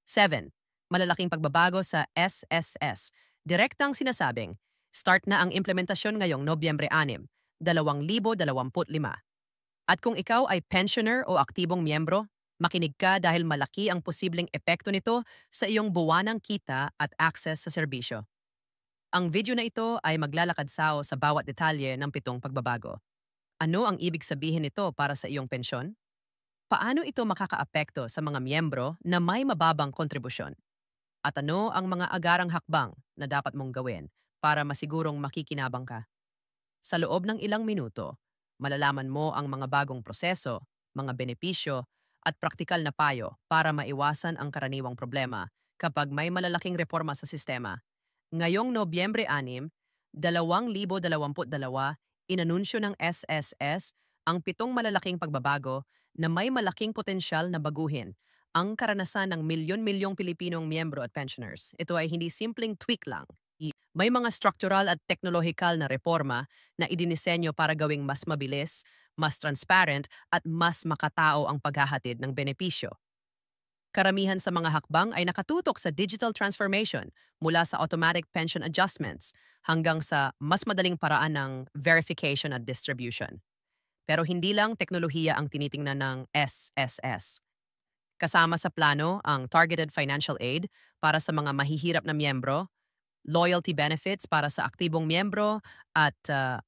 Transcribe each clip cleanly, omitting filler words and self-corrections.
7. Malalaking pagbabago sa SSS. Direktang sinasabing, start na ang implementasyon ngayong Nobyembre 6, 2025. At kung ikaw ay pensioner o aktibong miyembro, makinig ka dahil malaki ang posibleng epekto nito sa iyong buwanang kita at access sa serbisyo. Ang video na ito ay maglalakad-sao sa bawat detalye ng 7 pagbabago. Ano ang ibig sabihin nito para sa iyong pensyon? Paano ito makakaapekto sa mga miyembro na may mababang kontribusyon? At ano ang mga agarang hakbang na dapat mong gawin para masigurong makikinabang ka? Sa loob ng ilang minuto, malalaman mo ang mga bagong proseso, mga benepisyo, at praktikal na payo para maiwasan ang karaniwang problema kapag may malalaking reforma sa sistema. Ngayong Nobyembre 6, 2022, inanunsyo ng SSS ang 7 malalaking pagbabago na may malaking potensyal na baguhin ang karanasan ng milyon-milyong Pilipinong miyembro at pensioners. Ito ay hindi simpleng tweak lang. May mga struktural at teknolohikal na reforma na idinisenyo para gawing mas mabilis, mas transparent at mas makatao ang paghahatid ng benepisyo. Karamihan sa mga hakbang ay nakatutok sa digital transformation mula sa automatic pension adjustments hanggang sa mas madaling paraan ng verification at distribution. Pero hindi lang teknolohiya ang tinitingnan ng SSS. Kasama sa plano ang targeted financial aid para sa mga mahihirap na miyembro, loyalty benefits para sa aktibong miyembro at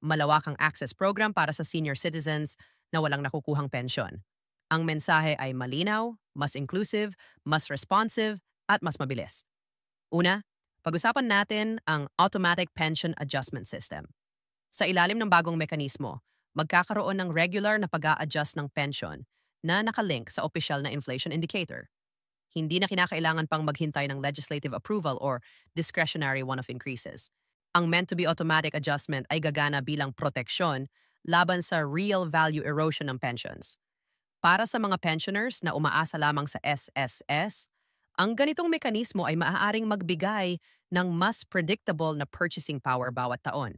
malawakang access program para sa senior citizens na walang nakukuhang pensyon. Ang mensahe ay malinaw, mas inclusive, mas responsive, at mas mabilis. Una, pag-usapan natin ang Automatic Pension Adjustment System. Sa ilalim ng bagong mekanismo, magkakaroon ng regular na pag-a-adjust ng pension na nakalink sa opisyal na inflation indicator. Hindi na kinakailangan pang maghintay ng legislative approval or discretionary one-off increases. Ang meant-to-be automatic adjustment ay gagana bilang proteksyon laban sa real value erosion ng pensions. Para sa mga pensioners na umaasa lamang sa SSS, ang ganitong mekanismo ay maaaring magbigay ng mas predictable na purchasing power bawat taon.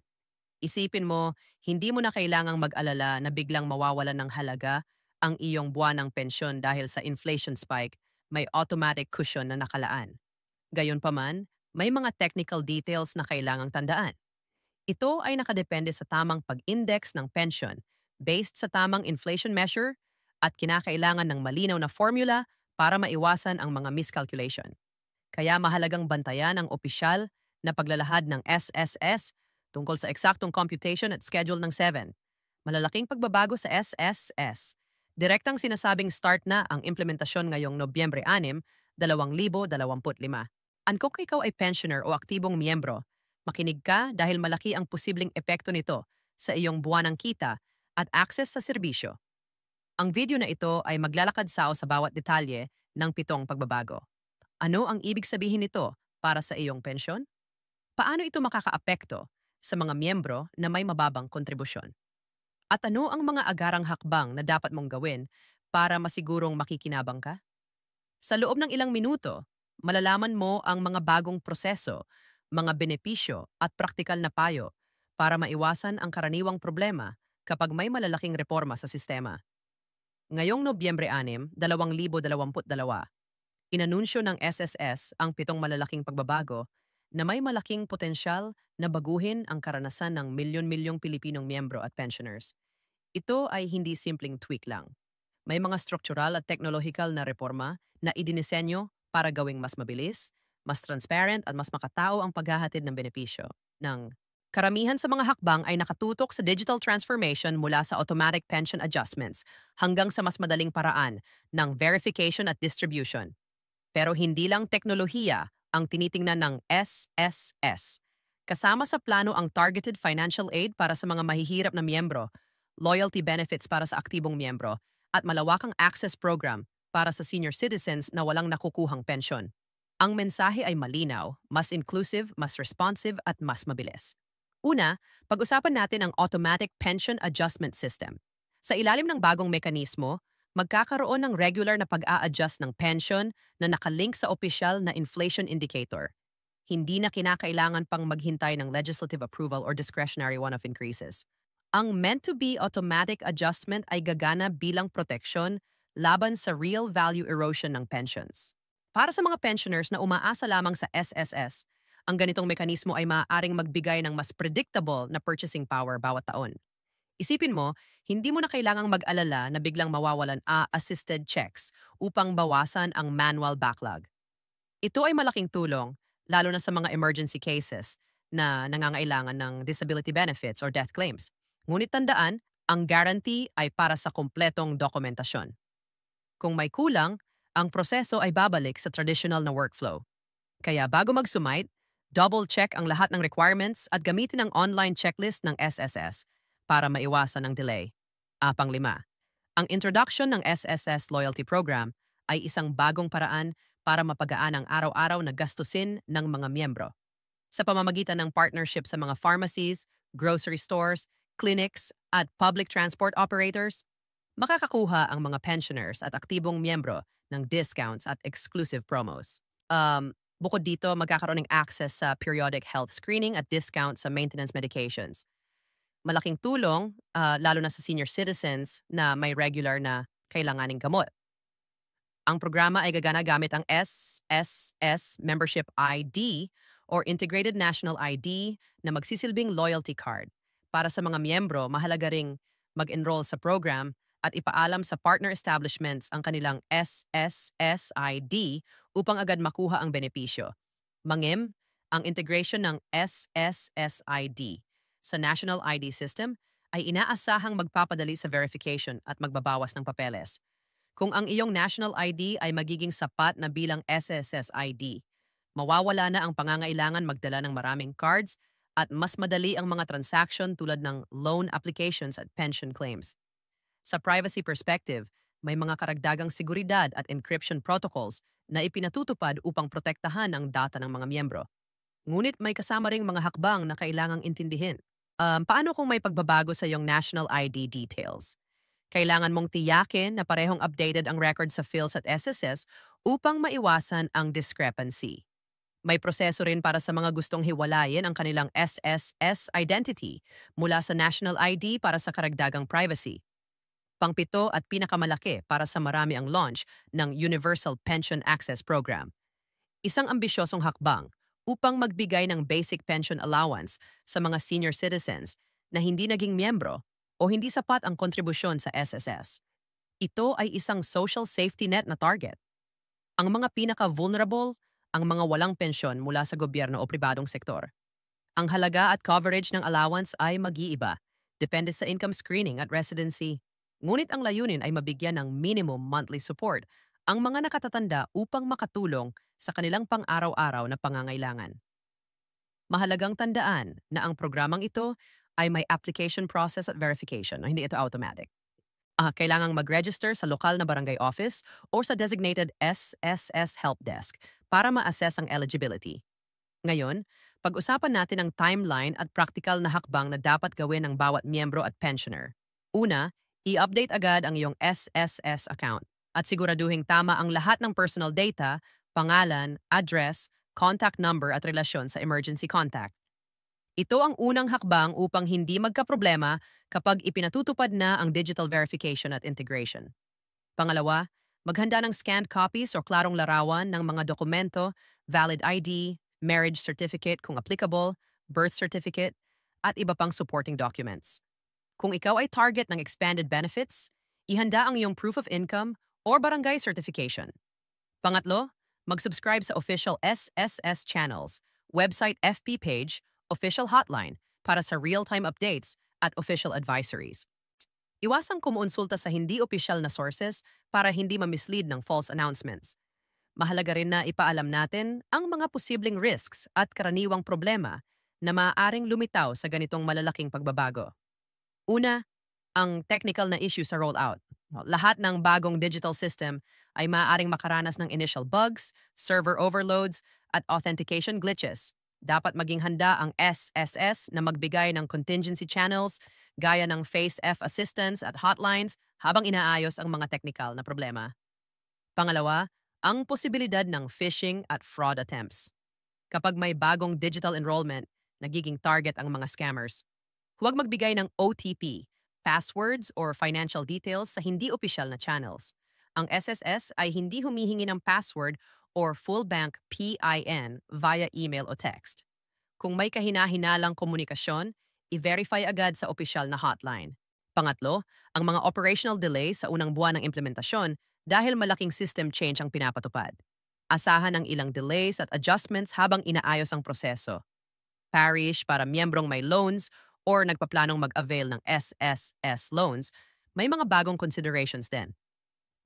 Isipin mo, hindi mo na kailangang mag-alala na biglang mawawalan ng halaga ang iyong buwanang pensyon dahil sa inflation spike, may automatic cushion na nakalaan. Gayunpaman, may mga technical details na kailangang tandaan. Ito ay nakadepende sa tamang pag-index ng pension based sa tamang inflation measure at kinakailangan ng malinaw na formula para maiwasan ang mga miscalculation. Kaya mahalagang bantayan ang opisyal na paglalahad ng SSS tungkol sa eksaktong computation at schedule ng 7. Malalaking pagbabago sa SSS. Direktang sinasabing start na ang implementasyon ngayong Nobyembre 6, 2025. Kung ikaw ay pensioner o aktibong miyembro, makinig ka dahil malaki ang posibleng epekto nito sa iyong buwanang kita at access sa serbisyo. Ang video na ito ay maglalakad-sao sa bawat detalye ng 7 pagbabago. Ano ang ibig sabihin nito para sa iyong pensyon? Paano ito makakaapekto sa mga miyembro na may mababang kontribusyon? At ano ang mga agarang hakbang na dapat mong gawin para masigurong makikinabang ka? Sa loob ng ilang minuto, malalaman mo ang mga bagong proseso, mga benepisyo at praktikal na payo para maiwasan ang karaniwang problema kapag may malalaking reforma sa sistema. Ngayong Nobyembre 6, 2022, inanunsyo ng SSS ang 7 malalaking pagbabago na may malaking potensyal na baguhin ang karanasan ng milyon-milyong Pilipinong miyembro at pensioners. Ito ay hindi simpleng tweak lang. May mga struktural at teknolohikal na reforma na idinisenyo para gawing mas mabilis, mas transparent at mas makatao ang paghahatid ng benepisyo. Karamihan sa mga hakbang ay nakatutok sa digital transformation mula sa automatic pension adjustments hanggang sa mas madaling paraan ng verification at distribution. Pero hindi lang teknolohiya ang tinitingnan ng SSS. Kasama sa plano ang targeted financial aid para sa mga mahihirap na miyembro, loyalty benefits para sa aktibong miyembro, at malawakang access program para sa senior citizens na walang nakukuhang pensyon. Ang mensahe ay malinaw, mas inclusive, mas responsive at mas mabilis. Una, pag-usapan natin ang Automatic Pension Adjustment System. Sa ilalim ng bagong mekanismo, magkakaroon ng regular na pag-a-adjust ng pension na nakalink sa opisyal na inflation indicator. Hindi na kinakailangan pang maghintay ng legislative approval or discretionary one-off increases. Ang meant-to-be automatic adjustment ay gagana bilang proteksyon laban sa real value erosion ng pensions. Para sa mga pensioners na umaasa lamang sa SSS, ang ganitong mekanismo ay maaaring magbigay ng mas predictable na purchasing power bawat taon. Isipin mo, hindi mo na kailangang mag-alala na biglang mawawalan assisted checks upang bawasan ang manual backlog. Ito ay malaking tulong, lalo na sa mga emergency cases na nangangailangan ng disability benefits or death claims. Ngunit tandaan, ang guarantee ay para sa kumpletong dokumentasyon. Kung may kulang, ang proseso ay babalik sa traditional na workflow. Kaya bago mag-sumite, double-check ang lahat ng requirements at gamitin ang online checklist ng SSS para maiwasan ang delay. Pang-5, ang introduction ng SSS Loyalty Program ay isang bagong paraan para mapagaan ang araw-araw na gastusin ng mga miyembro. Sa pamamagitan ng partnership sa mga pharmacies, grocery stores, clinics, at public transport operators, makakakuha ang mga pensioners at aktibong miyembro ng discounts at exclusive promos. Bukod dito, magkakaroon ng access sa periodic health screening at discounts sa maintenance medications. Malaking tulong, lalo na sa senior citizens na may regular na kailanganing gamot. Ang programa ay gagana gamit ang SSS Membership ID or Integrated National ID na magsisilbing loyalty card. Para sa mga miyembro, mahalaga ring mag-enroll sa program at ipaalam sa partner establishments ang kanilang SSS ID upang agad makuha ang benepisyo. Mangim, ang integration ng SSS ID sa National ID System ay inaasahang magpapadali sa verification at magbabawas ng papeles. Kung ang iyong national ID ay magiging sapat na bilang SSS ID, mawawala na ang pangangailangan magdala ng maraming cards at mas madali ang mga transaction tulad ng loan applications at pension claims. Sa privacy perspective, may mga karagdagang seguridad at encryption protocols na ipinatutupad upang protektahan ang data ng mga miyembro. Ngunit may kasama ring mga hakbang na kailangang intindihin. Paano kung may pagbabago sa iyong national ID details? Kailangan mong tiyakin na parehong updated ang record sa PhilS at SSS upang maiwasan ang discrepancy. May proseso rin para sa mga gustong hiwalayin ang kanilang SSS identity mula sa national ID para sa karagdagang privacy. Pangpito at pinakamalaki para sa marami ang launch ng Universal Pension Access Program. Isang ambisyosong hakbang upang magbigay ng basic pension allowance sa mga senior citizens na hindi naging miyembro o hindi sapat ang kontribusyon sa SSS. Ito ay isang social safety net na target. Ang mga pinaka-vulnerable, ang mga walang pensyon mula sa gobyerno o pribadong sektor. Ang halaga at coverage ng allowance ay mag-iiba, depende sa income screening at residency. Ngunit ang layunin ay mabigyan ng minimum monthly support ang mga nakatatanda upang makatulong sa kanilang pang-araw-araw na pangangailangan. Mahalagang tandaan na ang programang ito ay may application process at verification, hindi ito automatic. Kailangang mag-register sa lokal na barangay office o sa designated SSS help desk para ma-assess ang eligibility. Ngayon, pag-usapan natin ang timeline at practical na hakbang na dapat gawin ng bawat miyembro at pensioner. Una, i-update agad ang iyong SSS account at siguraduhing tama ang lahat ng personal data, pangalan, address, contact number at relasyon sa emergency contact. Ito ang unang hakbang upang hindi magkaproblema kapag ipinatutupad na ang digital verification at integration. Pangalawa, maghanda ng scanned copies o klarong larawan ng mga dokumento, valid ID, marriage certificate kung applicable, birth certificate, at iba pang supporting documents. Kung ikaw ay target ng expanded benefits, ihanda ang iyong proof of income or barangay certification. Pangatlo, mag-subscribe sa official SSS channels, website FB page, official hotline para sa real-time updates at official advisories. Iwasang kumuonsulta sa hindi opisyal na sources para hindi ma-mislead ng false announcements. Mahalaga rin na ipaalam natin ang mga posibleng risks at karaniwang problema na maaaring lumitaw sa ganitong malalaking pagbabago. Una, ang technical na issue sa rollout. Lahat ng bagong digital system ay maaaring makaranas ng initial bugs, server overloads, at authentication glitches. Dapat maging handa ang SSS na magbigay ng contingency channels gaya ng FaceF assistance at hotlines habang inaayos ang mga technical na problema. Pangalawa, ang posibilidad ng phishing at fraud attempts. Kapag may bagong digital enrollment, nagiging target ang mga scammers. Huwag magbigay ng OTP, passwords, or financial details sa hindi opisyal na channels. Ang SSS ay hindi humihingi ng password or full bank PIN via email o text. Kung may kahina-hinalang komunikasyon, i-verify agad sa opisyal na hotline. Pangatlo, ang mga operational delays sa unang buwan ng implementasyon dahil malaking system change ang pinapatupad. Asahan ang ilang delays at adjustments habang inaayos ang proseso. Parish para miyembrong may loans or nagpaplanong mag-avail ng SSS loans, may mga bagong considerations din.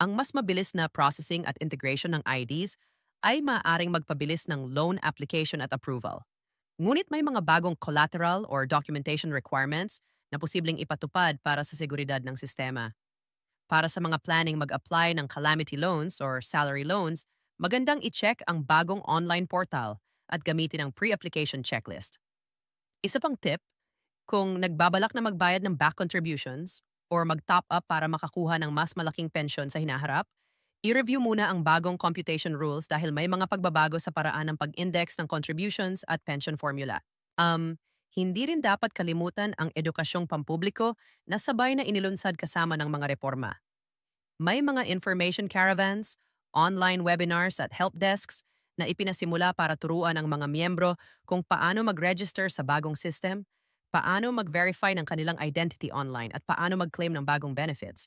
Ang mas mabilis na processing at integration ng IDs ay maaaring magpabilis ng loan application at approval. Ngunit may mga bagong collateral or documentation requirements na posibleng ipatupad para sa seguridad ng sistema. Para sa mga planning mag-apply ng calamity loans or salary loans, magandang i-check ang bagong online portal at gamitin ang pre-application checklist. Isa pang tip, kung nagbabalak na magbayad ng back contributions or mag-top up para makakuha ng mas malaking pensyon sa hinaharap, i-review muna ang bagong computation rules dahil may mga pagbabago sa paraan ng pag-index ng contributions at pension formula. Hindi rin dapat kalimutan ang edukasyong pampubliko na sabay na inilunsad kasama ng mga reforma. May mga information caravans, online webinars at help desks na ipinasimula para turuan ang mga miyembro kung paano mag-register sa bagong system, paano mag-verify ng kanilang identity online at paano mag-claim ng bagong benefits.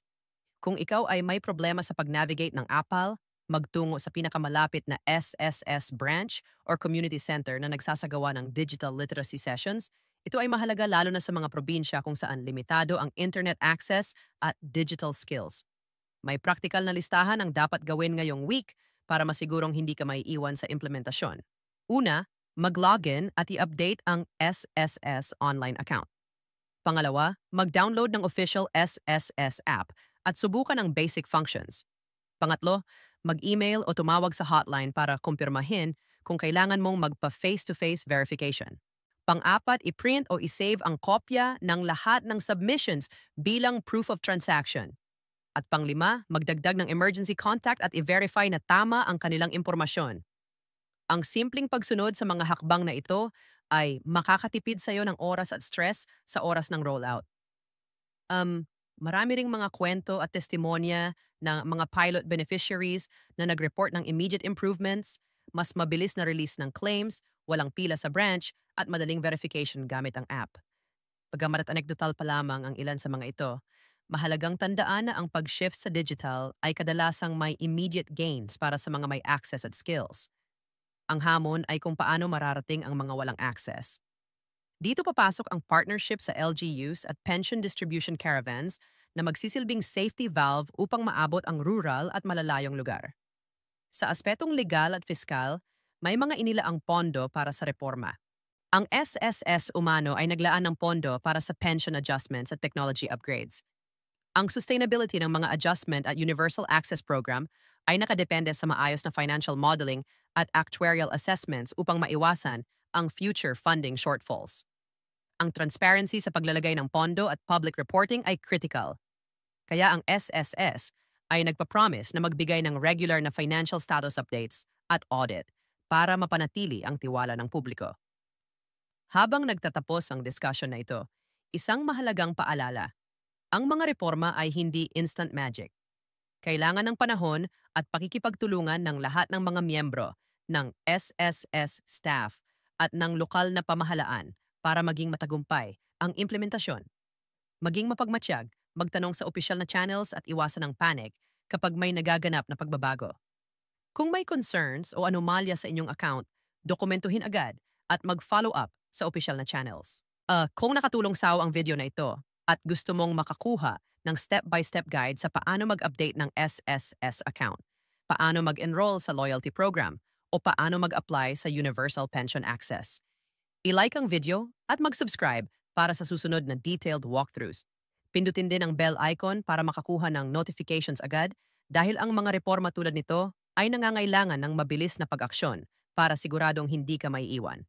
Kung ikaw ay may problema sa pag-navigate ng APAL, magtungo sa pinakamalapit na SSS branch or community center na nagsasagawa ng digital literacy sessions. Ito ay mahalaga lalo na sa mga probinsya kung saan limitado ang internet access at digital skills. May practical na listahan ang dapat gawin ngayong week para masigurong hindi ka maiiwan sa implementasyon. Una, mag-login at i-update ang SSS online account. Pangalawa, mag-download ng official SSS app at subukan ang basic functions. Pangatlo, mag-email o tumawag sa hotline para kumpirmahin kung kailangan mong magpa-face-to-face verification. Pang-apat, i-print o i-save ang kopya ng lahat ng submissions bilang proof of transaction. At panglima, magdagdag ng emergency contact at i-verify na tama ang kanilang impormasyon. Ang simpleng pagsunod sa mga hakbang na ito ay makakatipid sa iyo ng oras at stress sa oras ng rollout. Marami ring mga kwento at testimonya ng mga pilot beneficiaries na nag-report ng immediate improvements, mas mabilis na release ng claims, walang pila sa branch, at madaling verification gamit ang app. Bagamat anekdotal pa lamang ang ilan sa mga ito, mahalagang tandaan na ang pag-shift sa digital ay kadalasang may immediate gains para sa mga may access at skills. Ang hamon ay kung paano mararating ang mga walang access. Dito papasok ang partnership sa LGUs at pension distribution caravans na magsisilbing safety valve upang maabot ang rural at malalayong lugar. Sa aspetong legal at fiskal, may mga inilaang pondo para sa reforma. Ang SSS umano ay naglaan ng pondo para sa pension adjustments at technology upgrades. Ang sustainability ng mga adjustment at Universal Access Program ay nakadepende sa maayos na financial modeling at actuarial assessments upang maiwasan ang future funding shortfalls. Ang transparency sa paglalagay ng pondo at public reporting ay critical. Kaya ang SSS ay nagpapromise na magbigay ng regular na financial status updates at audit para mapanatili ang tiwala ng publiko. Habang nagtatapos ang discussion na ito, isang mahalagang paalala. Ang mga reforma ay hindi instant magic. Kailangan ng panahon at pakikipagtulungan ng lahat ng mga miyembro ng SSS staff at ng lokal na pamahalaan para maging matagumpay ang implementasyon. Maging mapagmatsyag, magtanong sa opisyal na channels at iwasan ang panic kapag may nagaganap na pagbabago. Kung may concerns o anomalya sa inyong account, dokumentuhin agad at mag-follow up sa opisyal na channels. Kung nakatulong sa ang video na ito at gusto mong makakuha ng step-by-step guide sa paano mag-update ng SSS account, paano mag-enroll sa loyalty program, o paano mag-apply sa Universal Pension Access, i-like ang video at mag-subscribe para sa susunod na detailed walkthroughs. Pindutin din ang bell icon para makakuha ng notifications agad dahil ang mga reforma tulad nito ay nangangailangan ng mabilis na pag-aksyon para siguradong hindi ka maiiwan.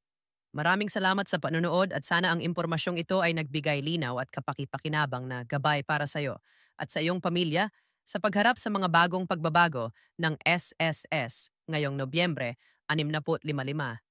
Maraming salamat sa panonood at sana ang impormasyong ito ay nagbigay linaw at kapaki-pakinabang na gabay para sa iyo at sa iyong pamilya sa pagharap sa mga bagong pagbabago ng SSS ngayong Nobyembre 655.